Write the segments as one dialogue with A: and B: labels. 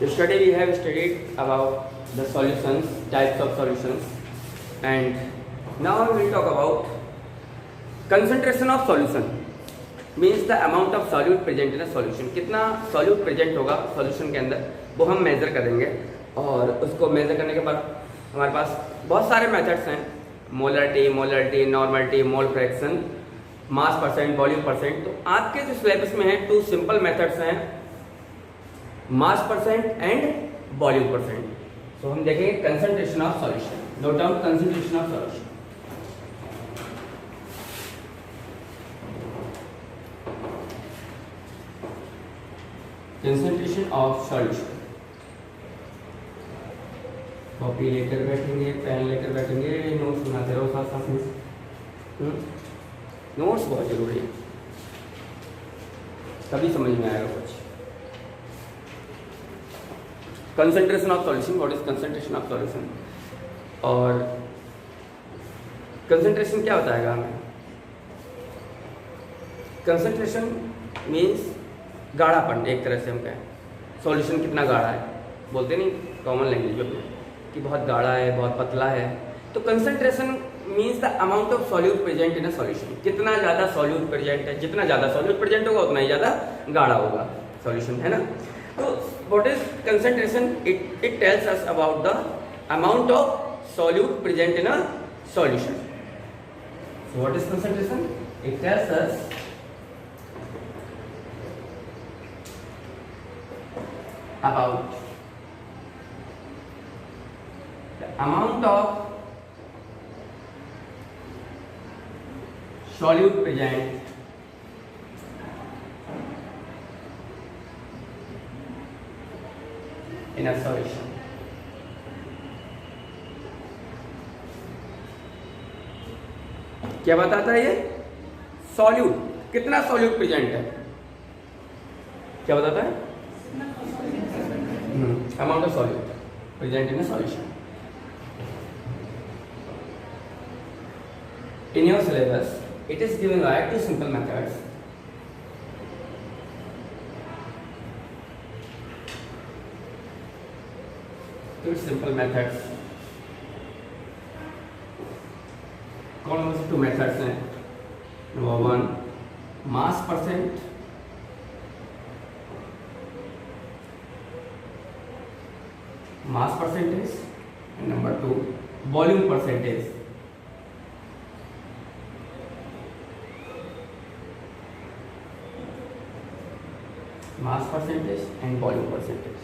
A: Yesterday we have studied about the solutions, types of solutions, and now we will talk about concentration of solution. Means the amount of solute present in a solution. कितना solute present होगा solution के अंदर वो हम major करेंगे, और उसको major करने के बाद हमारे पास बहुत सारे मेथड्स हैं, मोलरिटी, नॉर्मलिटी, मोल फ्रैक्शन, मास परसेंट, वॉल्यूम परसेंट. तो आपके जो सिलेबस में है 2 सिंपल मेथड्स हैं, मास परसेंट एंड वॉल्यूम परसेंट. तो हम देखेंगे concentration of solution. Note down concentration of solution. Concentration of solution. Copy लेकर बैठेंगे, पेन लेकर बैठेंगे, नोट्स बनाते रहो साथ साथ में. नोट्स बहुत जरूरी है, तभी समझ में आएगा कुछ. Concentration of solution. What is concentration of solution? और कंसंट्रेशन क्या बताएगा हमें? कंसंट्रेशन मीन्स गाढ़ापन. एक तरह से हम कहें सॉल्यूशन कितना गाढ़ा है, बोलते नहीं कॉमन लैंग्वेज में कि बहुत गाढ़ा है, बहुत पतला है. तो concentration means the amount of solute present in a solution. कितना ज़्यादा सॉल्यूट प्रेजेंट है, जितना ज़्यादा सॉल्यूट प्रेजेंट होगा उतना ही ज़्यादा गाढ़ा होगा सॉल्यूशन, है ना. तो what is concentration? It tells us about the amount of solute present in a solution. So what is concentration? It tells us about the amount of solute present in a solution. क्या बताता है ये? Solute, कितना solute present है, क्या बताता है? Amount of solute present in a solution. In your syllabus, it is given by 2 simple methods. Two simple methods. कौन से 2 मेथड्स हैं? Number 1 mass percent, mass percentage, and number 2 volume percentage. Mass percentage and volume percentage.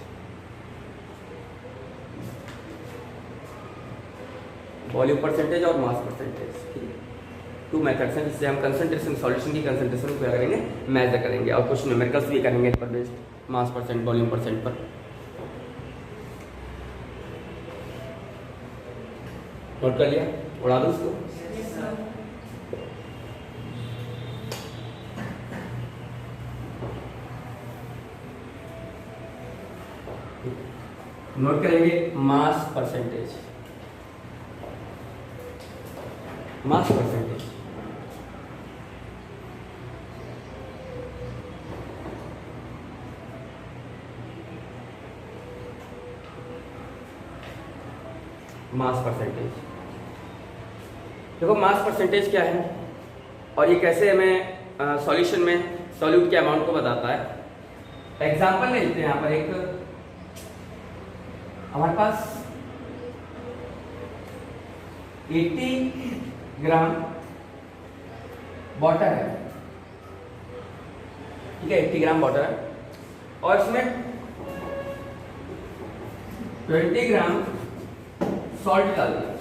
A: Volume percentage और mass percentage, 2 methods हैं जिससे हम concentration solution की concentration को क्या करेंगे, मेजर करेंगे, और कुछ न्यूमेरिकल्स भी करेंगे इस पर बेस्ड, मास परसेंट, वॉल्यूम परसेंट पर. नोट कर लिया? उड़ा दो उसको. नोट करेंगे mass percentage. Mass percentage mass percentage. देखो मास परसेंटेज क्या है और ये कैसे हमें सॉल्यूशन में सॉल्यूट के अमाउंट को बताता है. एग्जांपल ले लेते हैं. यहाँ पर एक हमारे पास 80 ग्राम वाटर है, ठीक है, 80 ग्राम वाटर है, और इसमें 20 ग्राम सॉल्ट डाल दिया.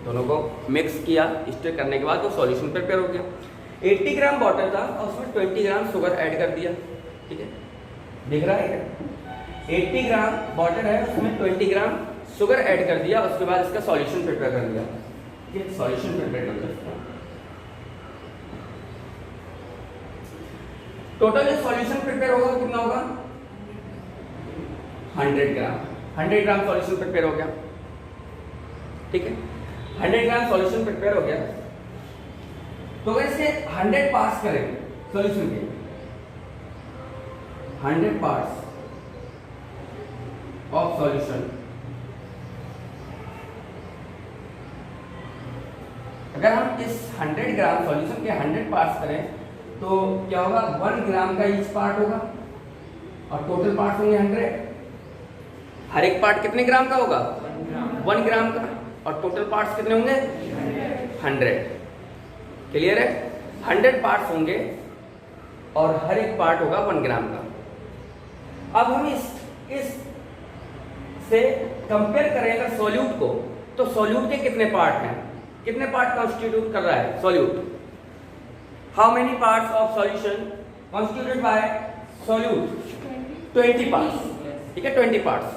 A: दोनों को मिक्स किया, स्टर करने के बाद वो सॉल्यूशन प्रिपेयर हो गया. 80 ग्राम वाटर था और उसमें 20 ग्राम शुगर ऐड कर दिया. ठीक है, दिख रहा है क्या? 80 ग्राम वाटर है, उसमें 20 ग्राम शुगर ऐड कर दिया, उसके बाद इसका सॉल्यूशन प्रिपेयर कर दिया. सॉल्यूशन प्रिपेयर कर दिया. टोटल जो सॉल्यूशन प्रिपेयर होगा कितना होगा? 100 ग्राम. 100 ग्राम सॉल्यूशन प्रिपेयर हो गया. ठीक है, 100 ग्राम सॉल्यूशन प्रिपेयर हो गया. तो अगर इसके 100 पार्ट्स करेंगे सॉल्यूशन के, 100 पार्ट्स, ऑफ सॉल्यूशन, अगर हम इस 100 ग्राम सॉल्यूशन के 100 पार्ट्स करें तो क्या होगा, 1 ग्राम का ईच पार्ट होगा और टोटल पार्ट्स होंगे 100। हर एक पार्ट कितने ग्राम का होगा, 1 ग्राम का, और टोटल पार्ट्स कितने होंगे, 100। क्लियर है, 100 पार्ट्स होंगे और हर एक पार्ट होगा 1 ग्राम का। अब हम इस से कंपेयर करें अगर सॉल्यूट को, तो सॉल्यूट के कितने पार्ट हैं, कितने पार्ट कॉन्स्टिट्यूट कर रहा है solute, how many parts of solution constituted by solute, 20 parts, ठीक है, 20 पार्ट्स,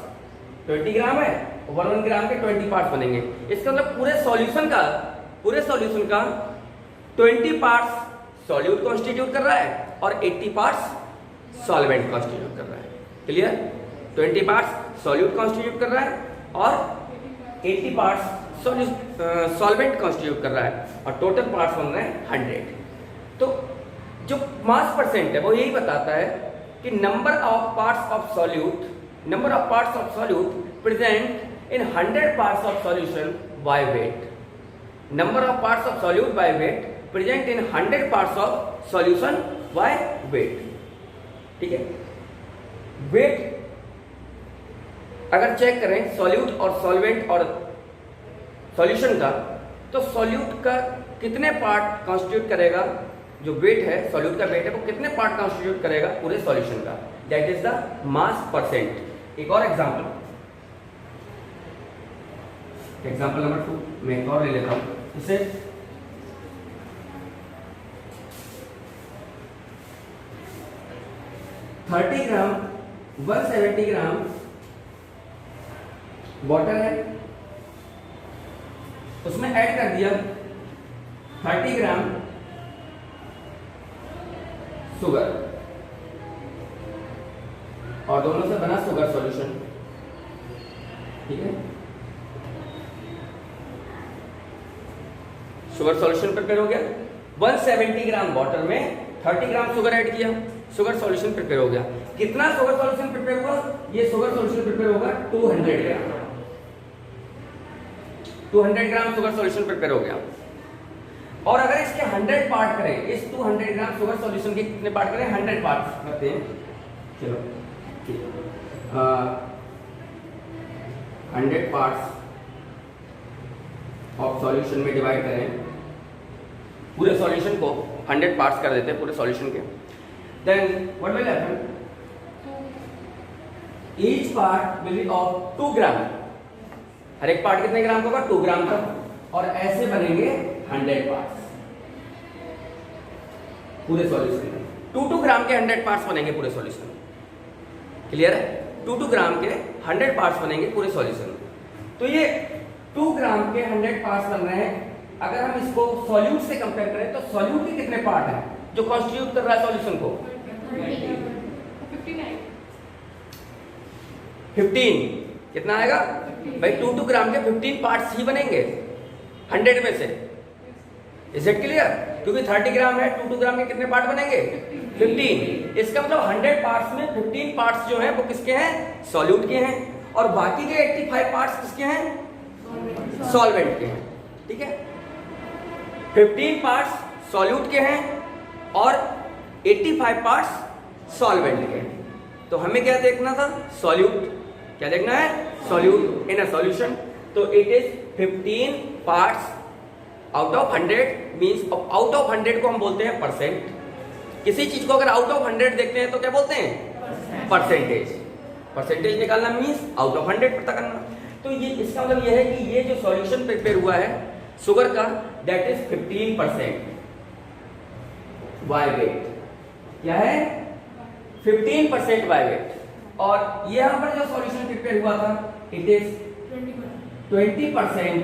A: 20 ग्राम है, 1 ग्राम के 20 पार्ट्स बनेंगे। इसका मतलब पूरे सॉल्यूशन का 20 पार्ट्स सॉल्यूट कॉन्स्टिट्यूट कर रहा है और 80 पार्ट्स सॉल्वेंट कॉन्स्टिट्यूट कर रहा है। क्लियर, 20 पार्ट्स सॉल्यूट कॉन्स्टिट्यूट कर रहा है और 80 पार्ट्स सॉल्वेंट कॉन्स्टिट्यूट कर रहा है और टोटल पार्ट्स बन रहे हैं 100। तो जो मास परसेंट है वो यही बताता है कि number of parts of solute present in 100 parts of solution by weight, number of parts of solute by weight present in 100 parts of solution by weight. ठीक है, वेट अगर चेक करें सॉल्यूट और सॉल्वेंट और सॉल्यूशन का, तो solute का कितने पार्ट कॉन्स्टिट्यूट करेगा, जो वेट है सॉल्यूट का वेट है वो कितने पार्ट कॉन्स्टिट्यूट करेगा पूरे सॉल्यूशन का, that is the mass percent. एक और एग्जांपल नंबर 2 मैं एक और ले लेता हूं, इसे 30 ग्राम 170 ग्राम वाटर है, उसमें ऐड कर दिया 30 ग्राम शुगर और दोनों से बना शुगर सॉल्यूशन। ठीक है, शुगर सॉल्यूशन प्रिपेयर हो गया, 170 ग्राम वाटर में 30 ग्राम शुगर ऐड किया, शुगर सॉल्यूशन प्रिपेयर हो गया। कितना शुगर सॉल्यूशन प्रिपेयर हुआ, ये शुगर सॉल्यूशन प्रिपेयर होगा 200 ग्राम, 200 ग्राम शुगर सॉल्यूशन प्रिपेयर हो गया। और अगर इसके 100 पार्ट करें, इस 200 ग्राम शुगर सॉल्यूशन के कितने पार्ट करें, 100 पार्ट करते हैं, चलो 100 पार्ट्स ऑफ सॉल्यूशन में डिवाइड करें, पूरे सॉल्यूशन को 100 पार्ट्स कर देते हैं पूरे सॉल्यूशन के, then what will happen, each part will be of 2 gram, हर एक पार्ट कितने ग्राम का होगा, 2 ग्राम का, और ऐसे बनेंगे 100 पार्ट्स पूरे सॉल्यूशन में। 2 ग्राम के 100 पार्ट्स बनेंगे पूरे सॉल्यूशन में। क्लियर है, 2 ग्राम के 100 पार्ट्स बनेंगे पूरे सॉल्यूशन में। तो ये 2 ग्राम के 100 पार्ट्स बन रहे हैं। अगर हम इसको सॉल्यूट से कंपेयर करें तो सॉल्यूट के कितने पार्ट हैं जो कॉन्स्टिट्यूट कर रहा है सॉल्यूशन को, 15। कितना आएगा भाई, 2 ग्राम के 15 पार्ट्स ही बनेंगे 100 में से। इज इट क्लियर, क्योंकि 30 ग्राम है, 2 ग्राम के कितने पार्ट बनेंगे, 15। इसका मतलब 100 पार्ट्स में 15 पार्ट्स जो हैं वो किसके हैं, सॉल्यूट के हैं, और बाकी के 85 पार्ट्स किसके हैं, सॉल्वेंट के हैं। ठीक है, 15 पार्ट्स सॉल्यूट के हैं और 85 पार्ट्स सॉल्वेंट के हैं। तो हमें क्या देखना था, सॉल्यूट, क्या देखना है, सॉल्यूट इन अ सॉल्यूशन। तो it is 15 parts out of 100, means out of 100 को हम बोलते हैं परसेंट। किसी चीज को अगर आउट ऑफ 100 देखते हैं तो क्या बोलते हैं, परसेंटेज। परसेंटेज निकालना मींस आउट ऑफ 100 पता करना। तो ये इसका मतलब यह है कि ये जो सॉल्यूशन प्रिपेयर हुआ है शुगर का, दैट इज 15% बाय वेट। क्या है, 15% बाय वेट। और यहां पर जो सॉल्यूशन प्रिपेयर हुआ था, इट इज 20%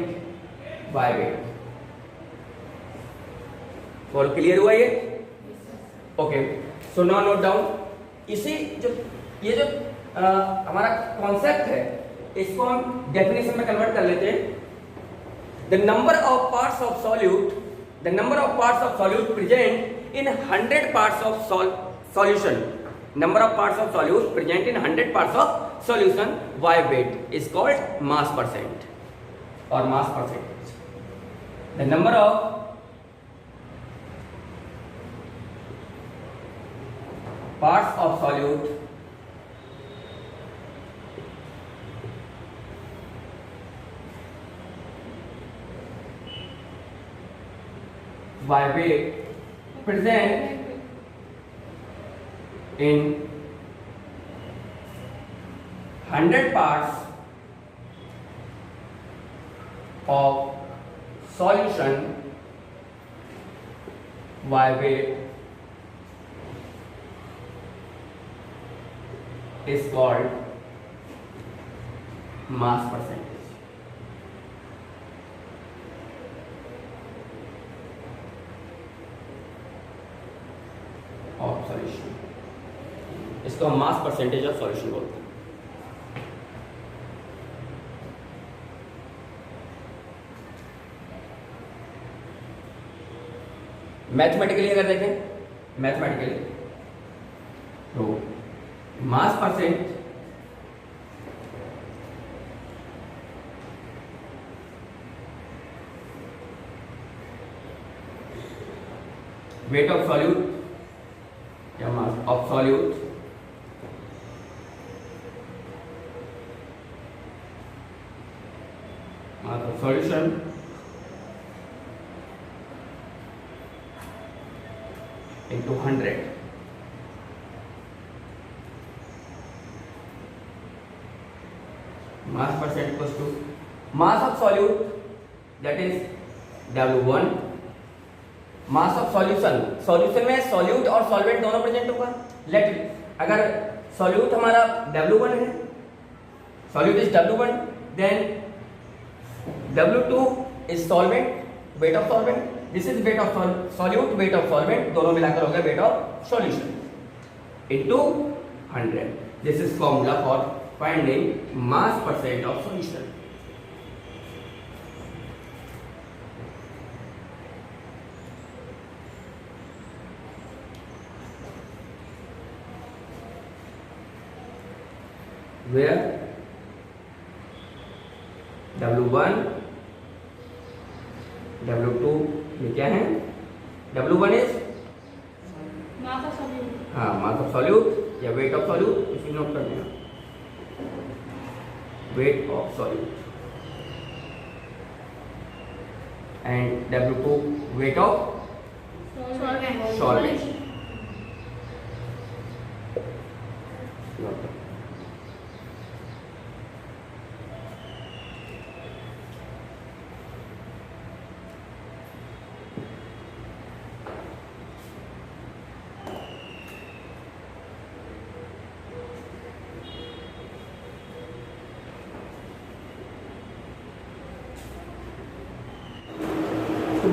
A: बाय वेट। और क्लियर हुआ ये, okay. So now note down, इसी जो ये जो हमारा कॉन्सेप्ट है, इसको हम डेफिनेशन में कन्वर्ट कर लेते हैं। The number of parts of solute present in 100 parts of solution number of parts of solute present in 100 parts of solution, Y weight is called mass percent or mass percentage. The number of parts of solute Y weight present in 100 parts of solution, Y weight is called mass percentage. Of solution, इसको हम mass percentage of solution बोलते हैं. Mathematically अगर देखें, mathematically तो mass percent weight of solute या mass of solute mass of solution into 100. Mass percent equals to mass of solute, that is W1. Mass of solution, solution में solute और solvent दोनों present होगा. Let अगर solute हमारा W1 है, solute is W1, then W2 is solvent, weight of solvent. This is weight of solute, weight of solvent, दोनों मिलाकर हो गया weight of solution into 100. This is formula for finding mass percent of solution. Where W1, W2 ये क्या है? W1 is
B: mass of solute,
A: हाँ मास of solute या wait of solute, इसे नोट कर लेना, wait of solute, and W2 wait of solvent.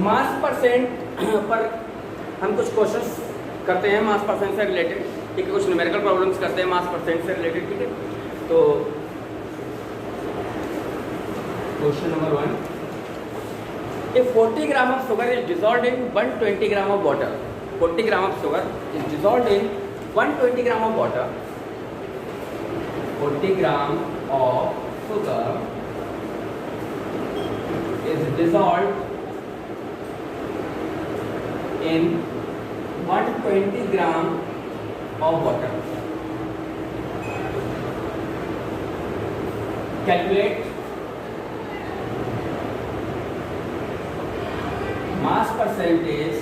A: Mass percent पर हम कुछ क्वेश्चंस करते हैं मास परसेंट से रिलेटेड, ठीक है, कुछ न्यूमेरिकल प्रॉब्लम्स करते हैं मास परसेंट से रिलेटेड, ठीक है. तो question number 1, if 40 gram of sugar is dissolved in 120 gram of water, 40 gram of sugar is dissolved in 120 gram of water, 40 gram of sugar is dissolved in 120 gram of water. Calculate mass percentage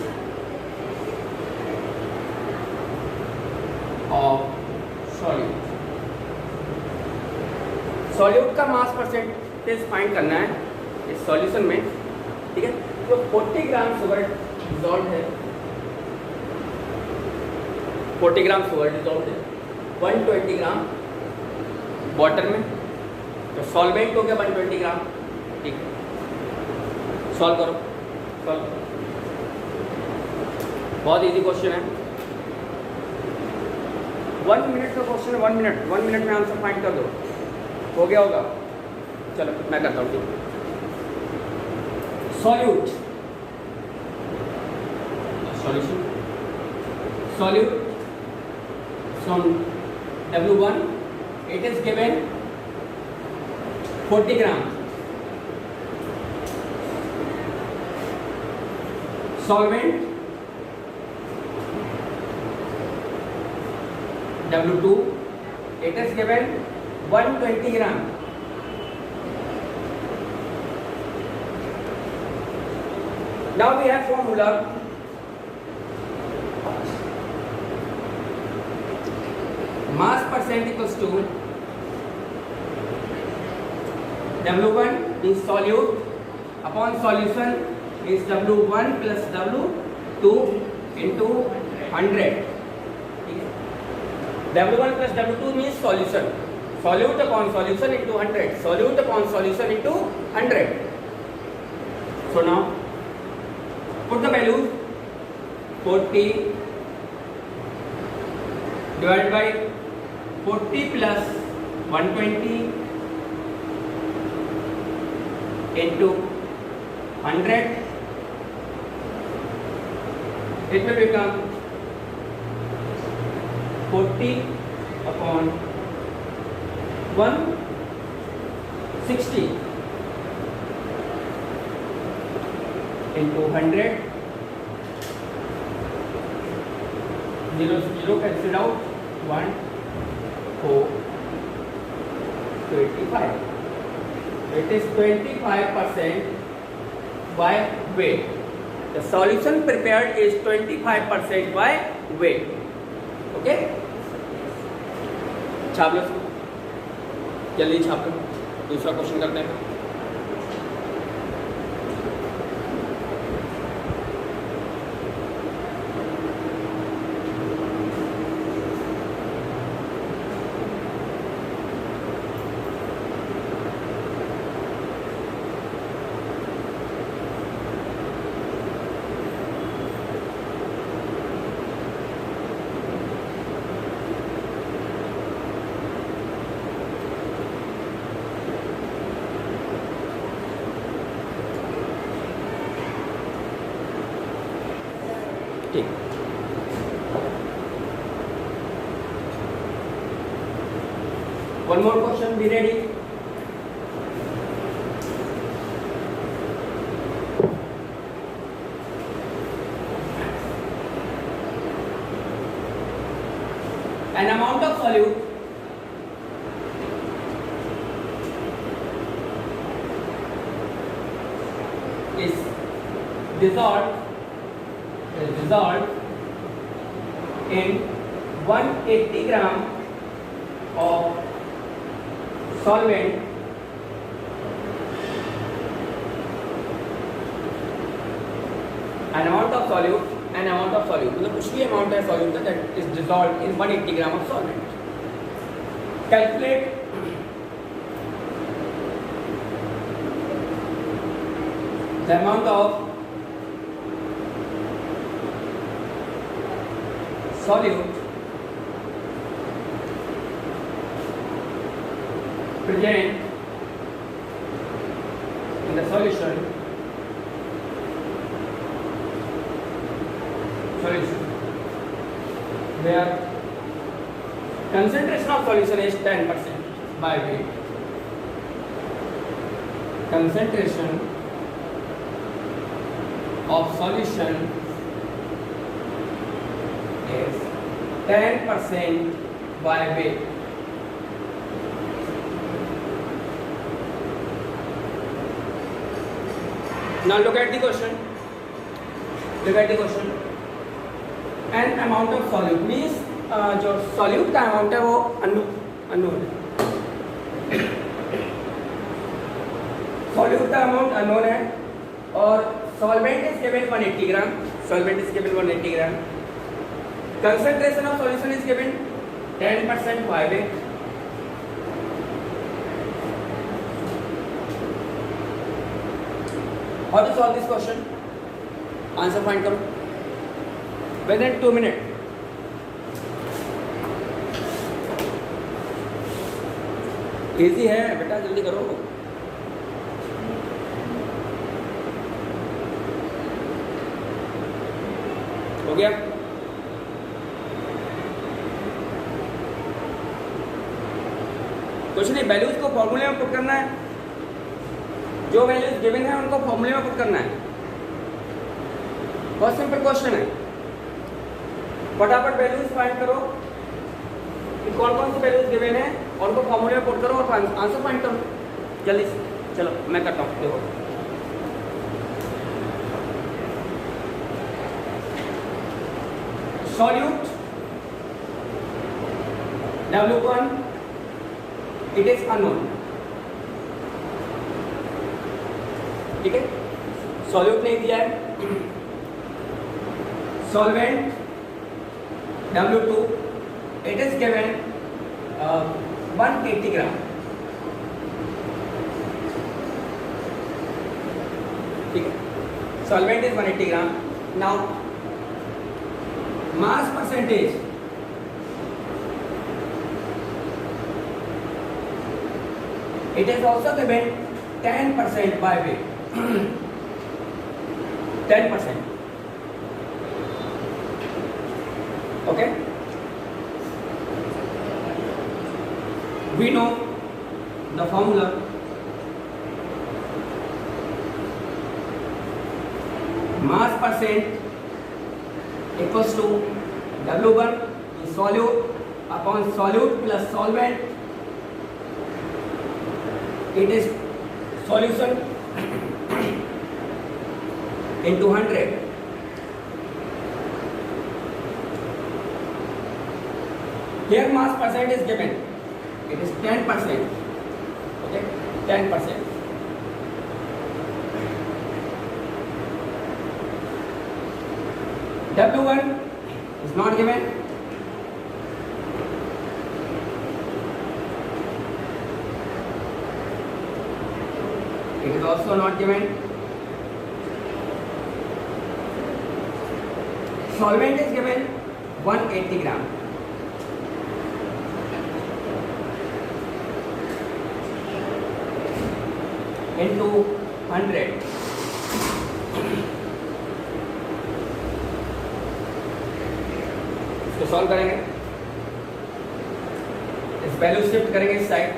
A: of solute. Solute का mass percentage find करना है इस solution में, ठीक है. तो 40 gram sugar dissolve है, 40 gram sugar dissolve है 120 ग्राम वाटर में, तो सॉल्वेंट हो गया 120 ग्राम, ठीक है. सॉल्व करो, सॉल्व करो, बहुत इजी क्वेश्चन है. 1 मिनट का क्वेश्चन है, 1 मिनट में आंसर फाइंड कर दो, हो गया होगा. चलो मैं करता हूँ. Solute, solution, solute, So W1, it is given 40 gram. Solvent W2, it is given 120 gram. Now we have formula. Mass percent equals to W1 means solute upon solution means W1 plus W2 into 100. W1 plus W2 means solution. Solute upon solution into 100. Solute upon solution into 100. So now put the values. 40 divided by 40 plus 120 into 100. It will become 40 upon 160 into 100. 0 cancelled out. 1 4 25. It is 25% by weight. The solution prepared is 25% by weight. Okay? छाप लो, जल्दी छाप लो. दूसरा question करते हैं. ठीक. One more question, be ready. An amount of solute is dissolved in 180 gram of solvent an amount of solute मतलब कुछ भी amount है solute that is dissolved in 180 gram of solvent. Calculate the amount of solute present in the solution where concentration of solution is 10% by weight. Concentration of solution is 10% by weight. Now look at the question. An amount of solute means जो solute का amount है वो unknown है. Solute का amount unknown है और solvent is given 180 gram. Concentration of solution is given 10% by weight. How to solve this question? Answer find करो within 2 minutes. Easy है बेटा, जल्दी करो. हो गया? कुछ नहीं, वैल्यूज को फॉर्मूले में पुट करना है, जो वैल्यूज गिवन है उनको फॉर्मूले में पुट करना है। बहुत सिंपल क्वेश्चन है। फटाफट वैल्यूज फाइंड करो कि कौन कौन सी वैल्यूज गिवन है और उनको फॉर्मूले में पुट करो और आंसर फाइंड करो जल्दी से। चलो मैं करता हूँ, देखो solute W1 it is unknown, ठीक है, सॉल्यूट नहीं दिया है। Solvent W2 it is given 180 ग्राम, ठीक है, solvent is 180 gram. Now mass percentage, it is also given 10% by weight 10%, okay, we know the formula. Mass percent equals to W1 is solute upon solute plus solvent. It is solution into 100. Here mass percent is given. It is 10%. Okay, 10%. W1 is not given. It is also not given. Solvent is given 180 gram. Into 100. इसको solve करेंगे, इस value shift करेंगे इस side,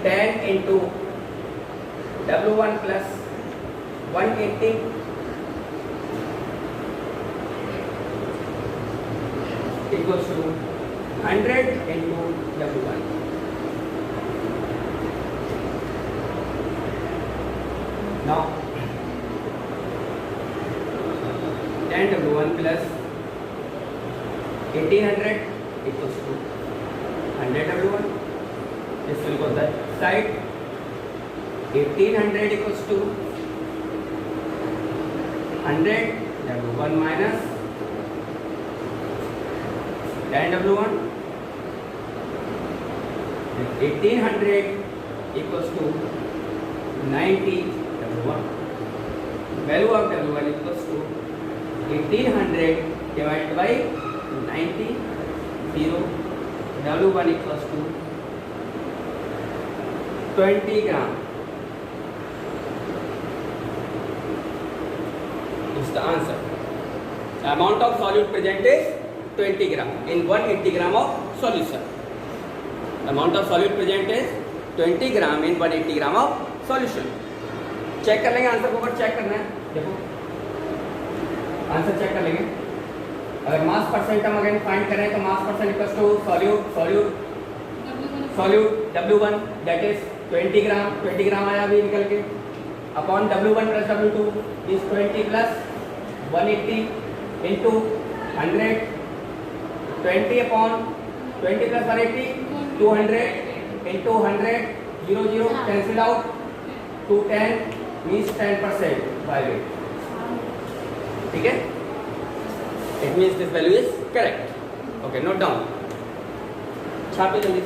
A: 10 into W1 plus 180 equals to 100 into W1. Now 10 W1 plus 1800 equals to 100 W1. This will go that side. 1800 equals to 100 W1 minus 10 W1. 1800 equals to 90 W1. Value of W1 equals to 1800 divided by 90. 0. W1 equals to 20 gram. The answer. The amount of solute present is 20 gram in 180 gram of solution. The amount of solute present is 20 gram in 180 gram of solution. Check कर लेंगे answer को, अगर check करना है देखो answer check कर लेंगे। अगर मास परसेंट हम अगेन फाइंड करें तो mass percent equals to solute W1 that is 20 gram आया अभी निकल के, upon W1 plus W2 is 20 plus 180 into 100, 20 upon 20 plus 180, 200 into 100, 0 cancel out, 210 means 10% by weight. ठीक है? It means this value is correct. Okay, note down. छापे जल्दी।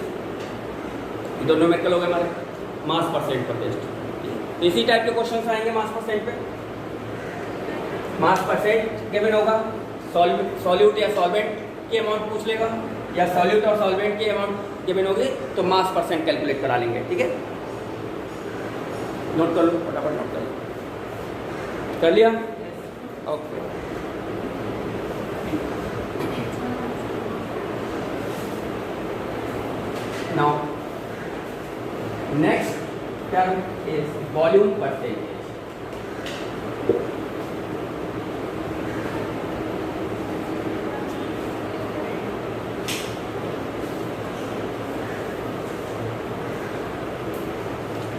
A: ये दोनों मेरे हो गए हमारे मास परसेंट पर टेस्ट। इसी टाइप के क्वेश्चन आएंगे मास परसेंट पे। मास परसेंट गिवन होगा, सॉल्यूट या सॉल्वेंट की अमाउंट पूछ लेगा, या सॉल्यूट और सॉल्वेंट की अमाउंट गिवन होगी तो मास परसेंट कैलकुलेट करा लेंगे। ठीक है, नोट कर लो, फटाफट नोट कर लो। कर लिया? Okay. Now Next term is volume percentage.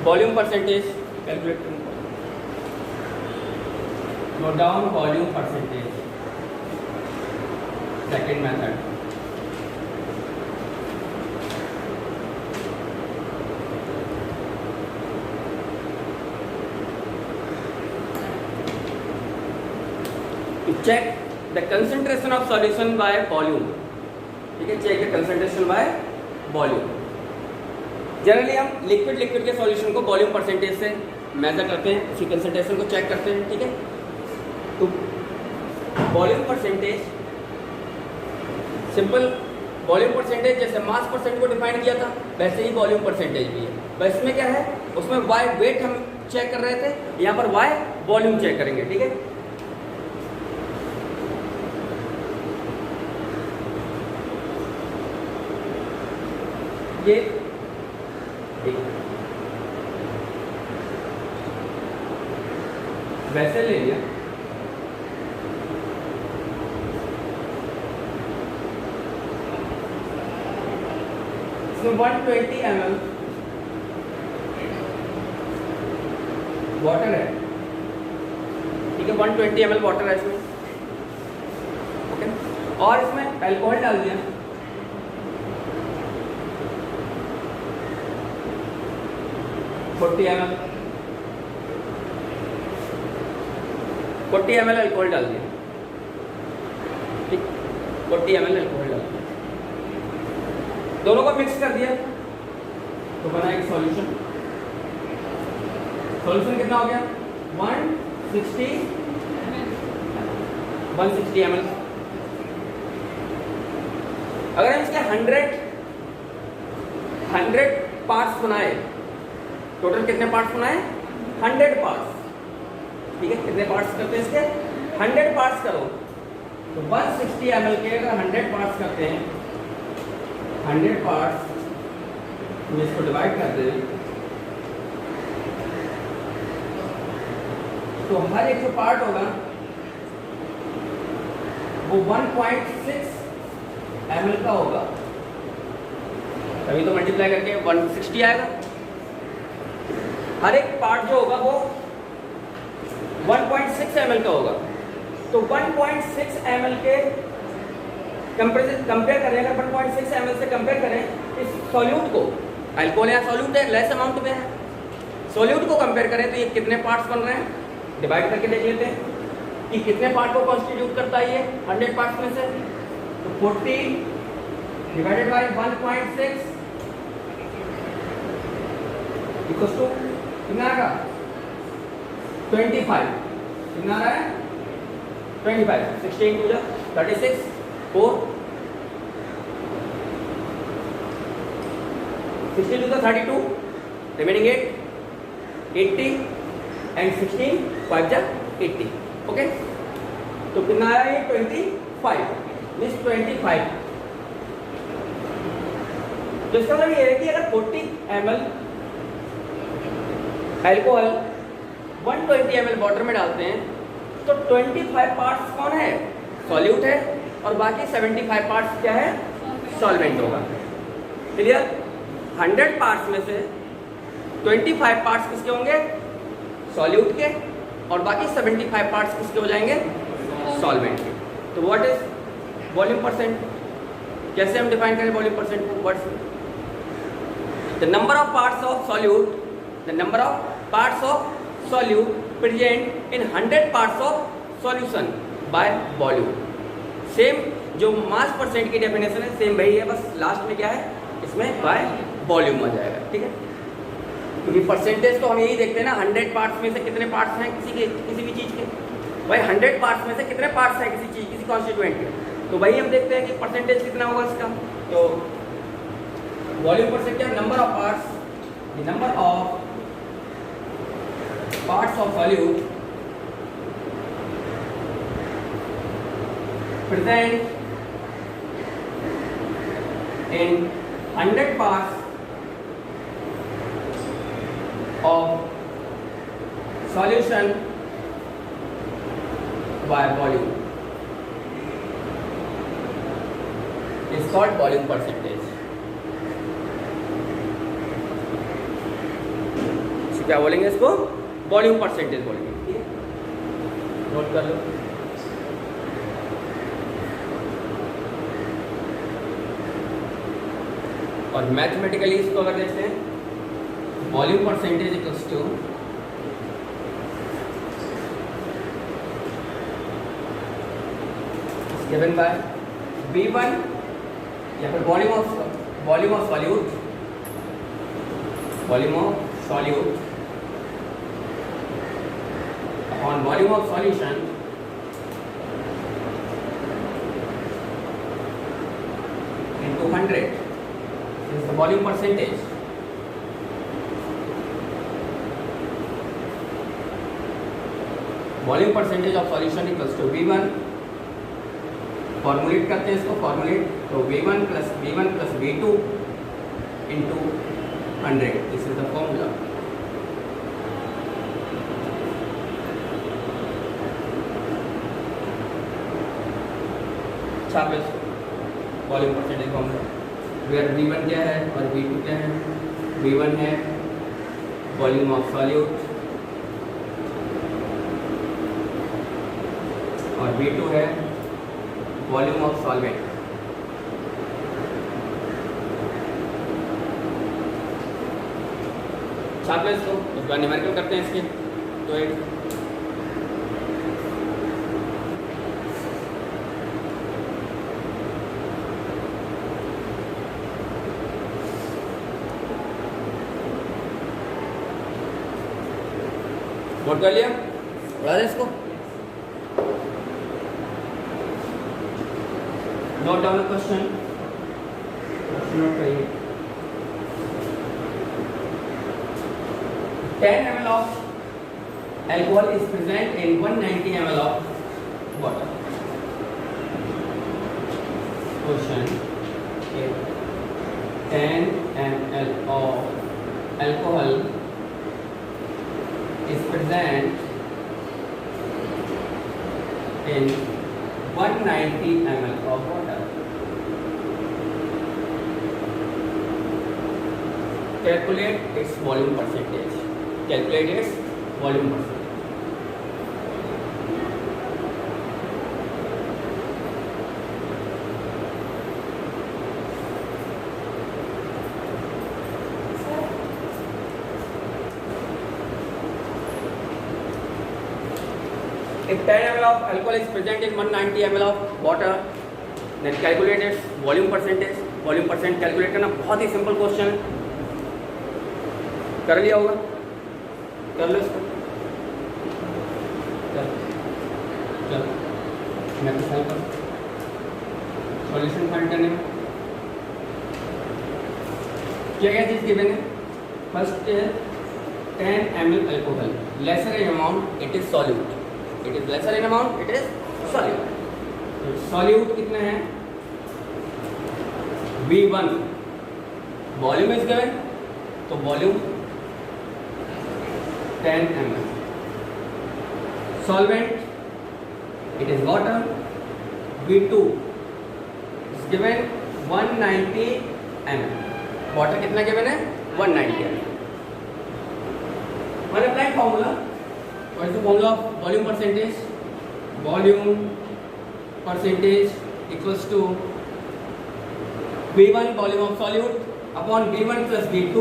A: Volume percentage calculate. Note down volume percentage. Second method. Check the concentration of solution by volume. ठीक है, check the concentration by volume. Generally हम liquid के solution को volume percentage से major करते हैं, उसकी concentration को चेक करते हैं. ठीक है, तो volume percentage simple volume percentage जैसे मास परसेंट को डिफाइन किया था वैसे ही वॉल्यूम परसेंटेज भी है. बस इसमें क्या है, उसमें वाई वेट हम चेक कर रहे थे, यहाँ पर वाई वॉल्यूम चेक करेंगे. ठीक है, ये वैसे ले लिया. इसमें 120 ml वाटर है. ठीक है, 120 ml वाटर है इसमें. ओके, और इसमें अल्कोहल डाल दिया. $40 ml अल्कोहल डाल दिया. ठीक, 40 ml अल्कोहल डाल दिया, दोनों को मिक्स कर दिया तो बना एक सॉल्यूशन. सॉल्यूशन कितना हो गया, 160 ml. अगर हम इसके 100 पार्ट्स बनाए, टोटल कितने पार्ट्स बनाए, 100 पार्ट्स. ठीक है, कितने पार्ट्स करते हैं इसके, 100 पार्ट्स करो तो 160 ml के अगर 100 पार्ट्स करते हैं, 100 पार्ट्स में इसको डिवाइड करते हैं तो हर एक जो पार्ट होगा वो 1.6 ml का होगा. तभी तो मल्टीप्लाई करके 160 आएगा. हर एक पार्ट जो होगा वो 1.6 ml का होगा. तो 1.6 ml के कंपेयर करें, अगर 1.6 ml से कंपेयर करें इस सॉल्यूट को, अल्कोहल या सॉल्यूट है, लेस अमाउंट में है, सॉल्यूट को कंपेयर करें तो ये कितने पार्ट्स बन रहे हैं, डिवाइड करके देख लेते हैं कि कितने पार्ट को कॉन्स्टिट्यूट करता है ये 100 पार्ट्स में से. तो 40 डिवाइडेड बाय 1.6 इक्वल्स टू कितना आएगा, 25. कितना आ रहा है, 25. 16 to 36, 4 16 to 32, remaining 8 80 and 16 5 80. Okay, तो कितना आया ये 25 मीन्स 25. तो इसका मतलब ये है कि अगर 40 ml अल्कोहल 120 ml वाटर में डालते हैं तो 25 पार्ट्स कौन है, सॉल्यूट है, और बाकी 75 पार्ट्स क्या है, सॉल्वेंट होगा. क्लियर, 100 पार्ट्स में से 25 पार्ट्स किसके होंगे, सॉल्यूट के, और बाकी 75 पार्ट्स किसके हो जाएंगे, सॉल्वेंट के. तो व्हाट इज वॉल्यूम परसेंट, कैसे हम डिफाइन करें वॉल्यूम परसेंट को, what's the number of parts of solute, the number of parts of solute present in 100 parts of solution by volume. Same जो मास परसेंट की डेफिनेशन है same वही है, बस लास्ट में क्या है, इसमें बाय वॉल्यूम आ जाएगा. ठीक है, क्योंकि परसेंटेज तो हम यही देखते हैं ना, 100 पार्ट्स में से कितने पार्ट्स हैं किसी भी चीज़ के, भाई 100 पार्ट्स में से कितने पार्ट्स हैं किसी चीज़, किसी कॉन्स्टिट्यूएंट के, तो वही हम देखते हैं कि परसेंटेज कितना होगा इसका. तो वॉल्यूम परसेंट क्या, number of parts, the number of parts of solute present in 100 parts of solution by volume is called volume percentage. क्या बोलेंगे इसको? वॉल्यूम परसेंटेज बोलेंगे. ठीक है, नोट कर लो. और मैथमेटिकली इसको अगर देखते हैं, volume percentage equals to given by V1 या फिर volume of solute on volume of solution into 100 is the volume percentage. Volume percentage of solution equals to V1. Formulate करते हैं इसको, फॉर्मुलेट तो V1 plus V2 into 100. This is the formula. Volume percentage formula where V1 क्या है और V2 क्या है. V1 है वॉल्यूम ऑफ सॉल्यूट और V2 है वॉल्यूम ऑफ सॉल्वेंट. छाप लो इसको, उसके बाद न्यूमेरिकल करते हैं इसके. तो एक नोट कर लिया, पढ़ा दे इसको. नोट डाउन क्वेश्चन नोट करिए. 10 ml of alcohol is present in 190 ml of water. Question: 10 ml of alcohol is present in 190 ml of water. Calculate its volume percentage. Calculate its volume percentage. If 10 ml of alcohol is present in 190 ml of water, then calculate its volume percentage. Volume percent calculate करना बहुत ही simple question है. कर लिया होगा, कर लो इसको. चलो मैं तो सॉल्व कर सॉल्यूशन फाइंड करने में क्या क्या चीज़ गिवन है. फर्स्ट है 10 ml alcohol, lesser in amount it is solute. It is lesser in amount, it is solute. Solute कितना है? V1. Volume is given, तो volume 10 ml. Solvent, it is water. V2 is given 190 ml. Water कितना given है? 190 ml. One applied formula. What is the formula of volume percentage? Volume percentage equals to V1 volume of solute upon V1 plus V2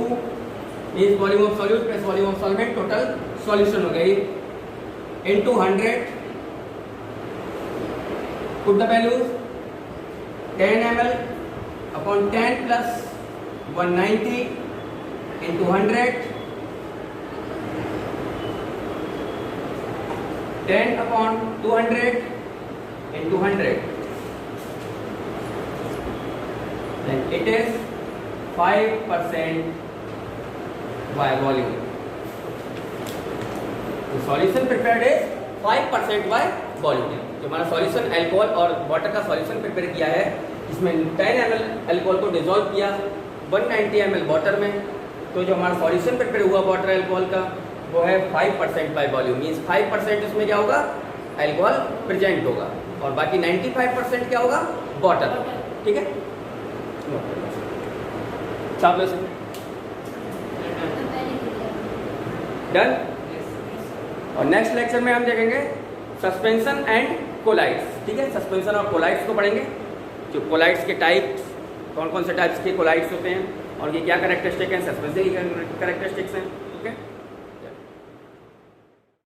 A: means volume of solute plus volume of solvent. Total solution हो गई into 100. Put the values 10 ml upon 10 plus 190 into 100. 10 upon 200 into 100. Then it is 5% by volume. The solution prepared is 5% by volume. जो हमारा solution alcohol और water का solution prepare किया है, इसमें 10 ml alcohol को डिजोल्व किया 190 ml वाटर में, तो जो हमारा सॉल्यूशन प्रिपेयर हुआ वाटर अल्कोहल का वो है 5% बाय वॉल्यूम, मीन्स 5% इसमें क्या होगा, अल्कोहल प्रेजेंट होगा, और बाकी 95% क्या होगा, वाटर। ठीक है, छाप लो इसे। डन। और नेक्स्ट लेक्चर में हम देखेंगे सस्पेंशन एंड कोलाइड्स। ठीक है, सस्पेंशन और कोलाइड्स को पढ़ेंगे, जो कोलाइड्स के टाइप्स, कौन कौन से टाइप्स के कोलाइड्स होते हैं और ये क्या कैरेक्टरिस्टिक हैं, सस्पेंशन की कैरेक्टरिस्टिक्स हैं।